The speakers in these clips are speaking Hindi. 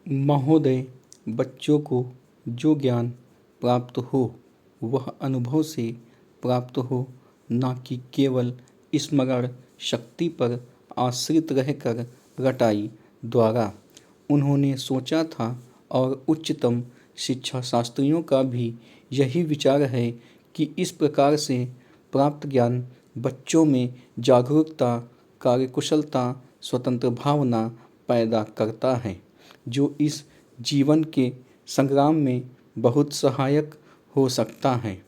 महोदय, बच्चों को जो ज्ञान प्राप्त हो वह अनुभव से प्राप्त हो, न कि केवल स्मरण शक्ति पर आश्रित रहकर रटाई द्वारा। उन्होंने सोचा था और उच्चतम शिक्षा शास्त्रियों का भी यही विचार है कि इस प्रकार से प्राप्त ज्ञान बच्चों में जागरूकता, कार्यकुशलता, स्वतंत्र भावना पैदा करता है, जो इस जीवन के संग्राम में बहुत सहायक हो सकता है।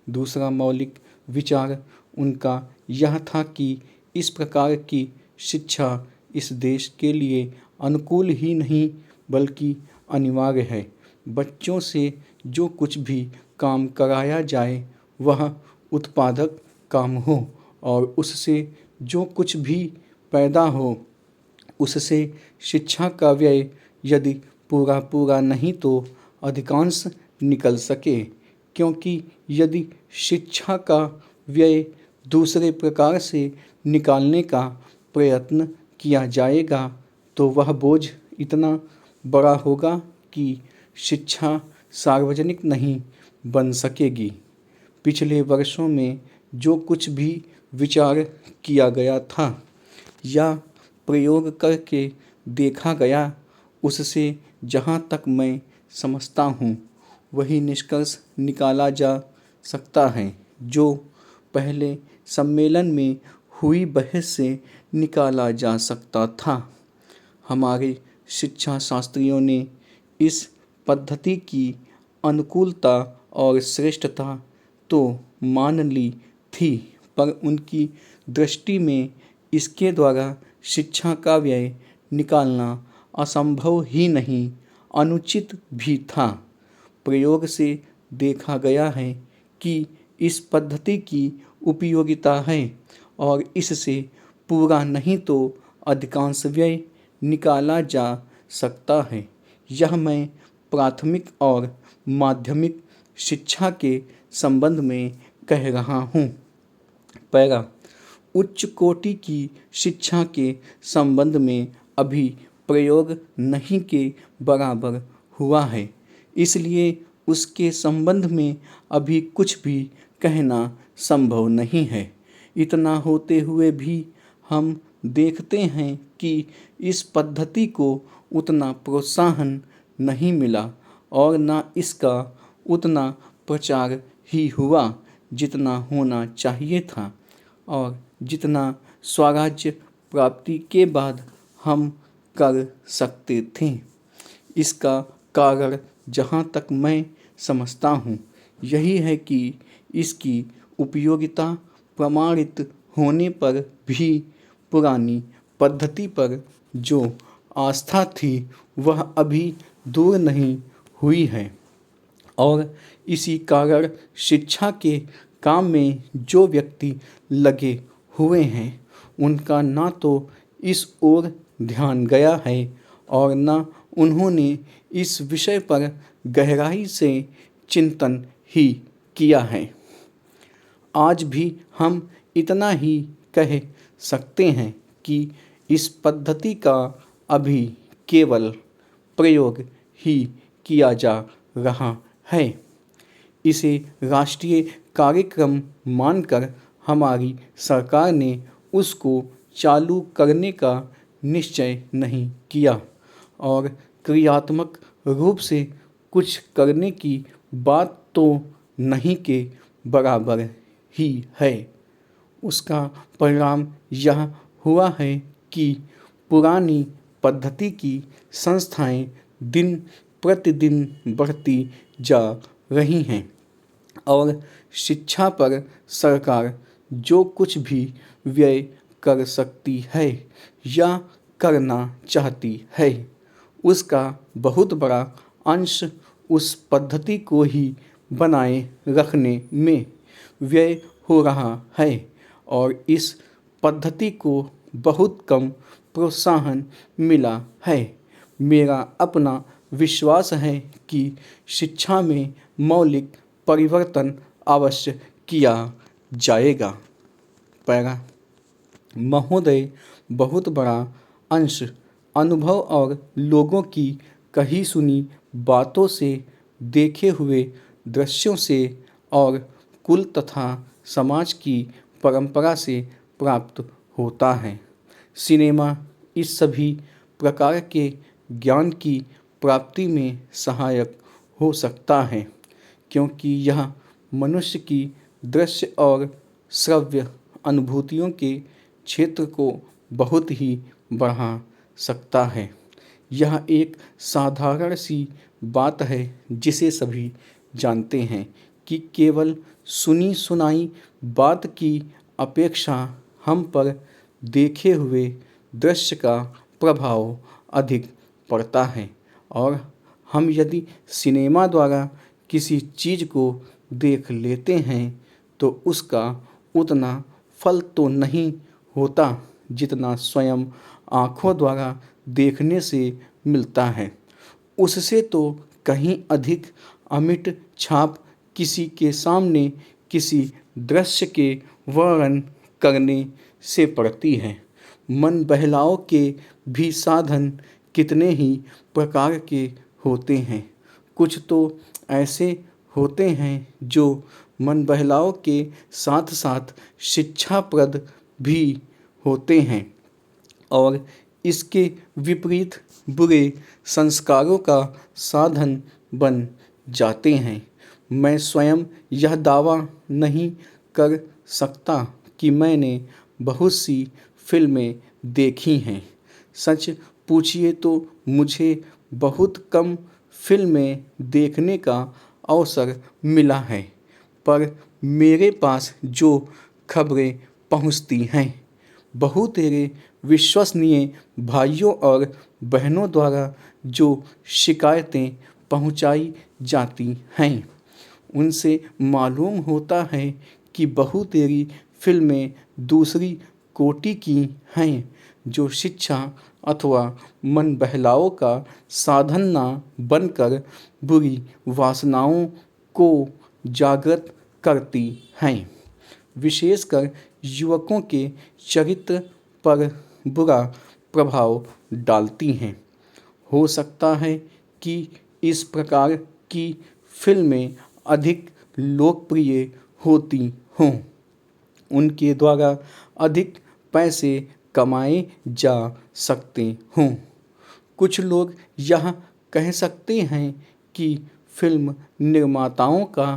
दूसरा मौलिक विचार उनका यह था कि इस प्रकार की शिक्षा इस देश के लिए अनुकूल ही नहीं बल्कि अनिवार्य है। बच्चों से जो कुछ भी काम कराया जाए वह उत्पादक काम हो और उससे जो कुछ भी पैदा हो उससे शिक्षा का व्यय यदि पूरा पूरा नहीं तो अधिकांश निकल सके, क्योंकि यदि शिक्षा का व्यय दूसरे प्रकार से निकालने का प्रयत्न किया जाएगा तो वह बोझ इतना बड़ा होगा कि शिक्षा सार्वजनिक नहीं बन सकेगी। पिछले वर्षों में जो कुछ भी विचार किया गया था या प्रयोग करके देखा गया, उससे जहाँ तक मैं समझता हूँ वही निष्कर्ष निकाला जा सकता है जो पहले सम्मेलन में हुई बहस से निकाला जा सकता था। हमारे शिक्षा शास्त्रियों ने इस पद्धति की अनुकूलता और श्रेष्ठता तो मान ली थी, पर उनकी दृष्टि में इसके द्वारा शिक्षा का व्यय निकालना असंभव ही नहीं, अनुचित भी था। प्रयोग से देखा गया है कि इस पद्धति की उपयोगिता है और इससे पूरा नहीं तो अधिकांश व्यय निकाला जा सकता है। यह मैं प्राथमिक और माध्यमिक शिक्षा के संबंध में कह रहा हूँ। पैरा उच्च कोटि की शिक्षा के संबंध में अभी प्रयोग नहीं के बराबर हुआ है, इसलिए उसके संबंध में अभी कुछ भी कहना संभव नहीं है। इतना होते हुए भी हम देखते हैं कि इस पद्धति को उतना प्रोत्साहन नहीं मिला और न इसका उतना प्रचार ही हुआ जितना होना चाहिए था और जितना स्वराज्य प्राप्ति के बाद हम कर सकते थे। इसका कारण जहाँ तक मैं समझता हूँ यही है कि इसकी उपयोगिता प्रमाणित होने पर भी पुरानी पद्धति पर जो आस्था थी वह अभी दूर नहीं हुई है और इसी कारण शिक्षा के काम में जो व्यक्ति लगे हुए हैं उनका ना तो इस ओर ध्यान गया है और न उन्होंने इस विषय पर गहराई से चिंतन ही किया है। आज भी हम इतना ही कह सकते हैं कि इस पद्धति का अभी केवल प्रयोग ही किया जा रहा है। इसे राष्ट्रीय कार्यक्रम मानकर हमारी सरकार ने उसको चालू करने का निश्चय नहीं किया और क्रियात्मक रूप से कुछ करने की बात तो नहीं के बराबर ही है। उसका परिणाम यह हुआ है कि पुरानी पद्धति की संस्थाएं दिन प्रतिदिन बढ़ती जा रही हैं और शिक्षा पर सरकार जो कुछ भी व्यय कर सकती है या करना चाहती है उसका बहुत बड़ा अंश उस पद्धति को ही बनाए रखने में व्यय हो रहा है और इस पद्धति को बहुत कम प्रोत्साहन मिला है। मेरा अपना विश्वास है कि शिक्षा में मौलिक परिवर्तन अवश्य किया जाएगा। पैरा महोदय, बहुत बड़ा अंश अनुभव और लोगों की कही सुनी बातों से, देखे हुए दृश्यों से और कुल तथा समाज की परंपरा से प्राप्त होता है। सिनेमा इस सभी प्रकार के ज्ञान की प्राप्ति में सहायक हो सकता है, क्योंकि यह मनुष्य की दृश्य और श्रव्य अनुभूतियों के क्षेत्र को बहुत ही बढ़ा सकता है। यह एक साधारण सी बात है जिसे सभी जानते हैं कि केवल सुनी सुनाई बात की अपेक्षा हम पर देखे हुए दृश्य का प्रभाव अधिक पड़ता है, और हम यदि सिनेमा द्वारा किसी चीज़ को देख लेते हैं तो उसका उतना फल तो नहीं होता जितना स्वयं आँखों द्वारा देखने से मिलता है। उससे तो कहीं अधिक अमिट छाप किसी के सामने किसी दृश्य के वर्णन करने से पड़ती है। मन बहलाव के भी साधन कितने ही प्रकार के होते हैं। कुछ तो ऐसे होते हैं जो मन बहलाव के साथ साथ शिक्षाप्रद भी होते हैं और इसके विपरीत बुरे संस्कारों का साधन बन जाते हैं। मैं स्वयं यह दावा नहीं कर सकता कि मैंने बहुत सी फिल्में देखी हैं। सच पूछिए तो मुझे बहुत कम फिल्में देखने का अवसर मिला है, पर मेरे पास जो खबरें पहुंचती हैं, बहुतेरे विश्वसनीय भाइयों और बहनों द्वारा जो शिकायतें पहुंचाई जाती हैं, उनसे मालूम होता है कि बहुतेरी फिल्में दूसरी कोटि की हैं, जो शिक्षा अथवा मन बहलाव का साधन ना बनकर बुरी वासनाओं को जागृत करती हैं। विशेषकर युवकों के चरित्र पर बुरा प्रभाव डालती हैं। हो सकता है कि इस प्रकार की फिल्में अधिक लोकप्रिय होती हों, उनके द्वारा अधिक पैसे कमाए जा सकते हों। कुछ लोग यह कह सकते हैं कि फिल्म निर्माताओं का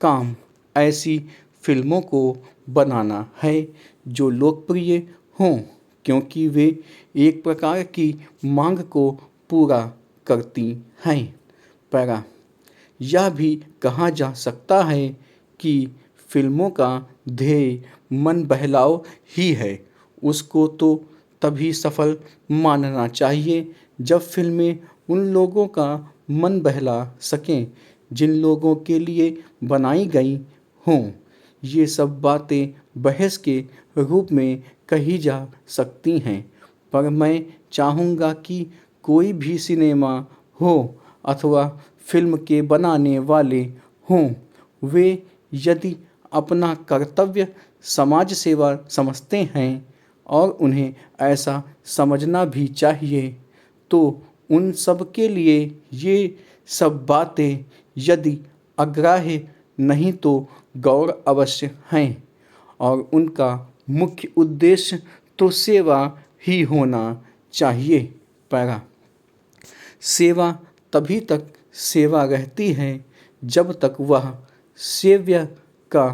काम ऐसी फिल्मों को बनाना है जो लोकप्रिय हों, क्योंकि वे एक प्रकार की मांग को पूरा करती हैं। पैरा यह भी कहा जा सकता है कि फिल्मों का ध्येय मन बहलाव ही है। उसको तो तभी सफल मानना चाहिए जब फिल्में उन लोगों का मन बहला सकें जिन लोगों के लिए बनाई गई हों। ये सब बातें बहस के रूप में कही जा सकती हैं, पर मैं चाहूँगा कि कोई भी सिनेमा हो अथवा फिल्म के बनाने वाले हों, वे यदि अपना कर्तव्य समाज सेवा समझते हैं, और उन्हें ऐसा समझना भी चाहिए, तो उन सब के लिए ये सब बातें यदि अग्राह्य नहीं तो गौर अवश्य हैं, और उनका मुख्य उद्देश्य तो सेवा ही होना चाहिए। पैरा सेवा तभी तक सेवा रहती है जब तक वह सेव्य का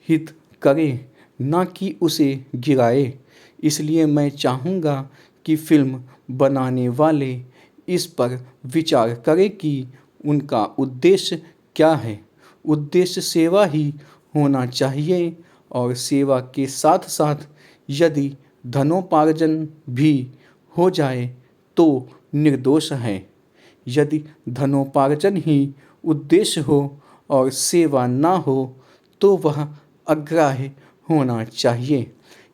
हित करे, ना कि उसे गिराए। इसलिए मैं चाहूँगा कि फिल्म बनाने वाले इस पर विचार करें कि उनका उद्देश्य क्या है। उद्देश्य सेवा ही होना चाहिए, और सेवा के साथ साथ यदि धनोपार्जन भी हो जाए तो निर्दोष है। यदि धनोपार्जन ही उद्देश्य हो और सेवा ना हो तो वह अग्राह्य होना चाहिए।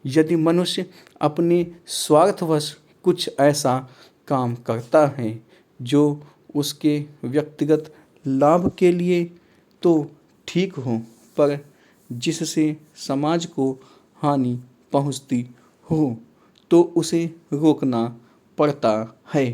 यदि मनुष्य अपने स्वार्थवश कुछ ऐसा काम करता है जो उसके व्यक्तिगत लाभ के लिए तो ठीक हो, पर जिससे समाज को हानि पहुंचती हो तो उसे रोकना पड़ता है।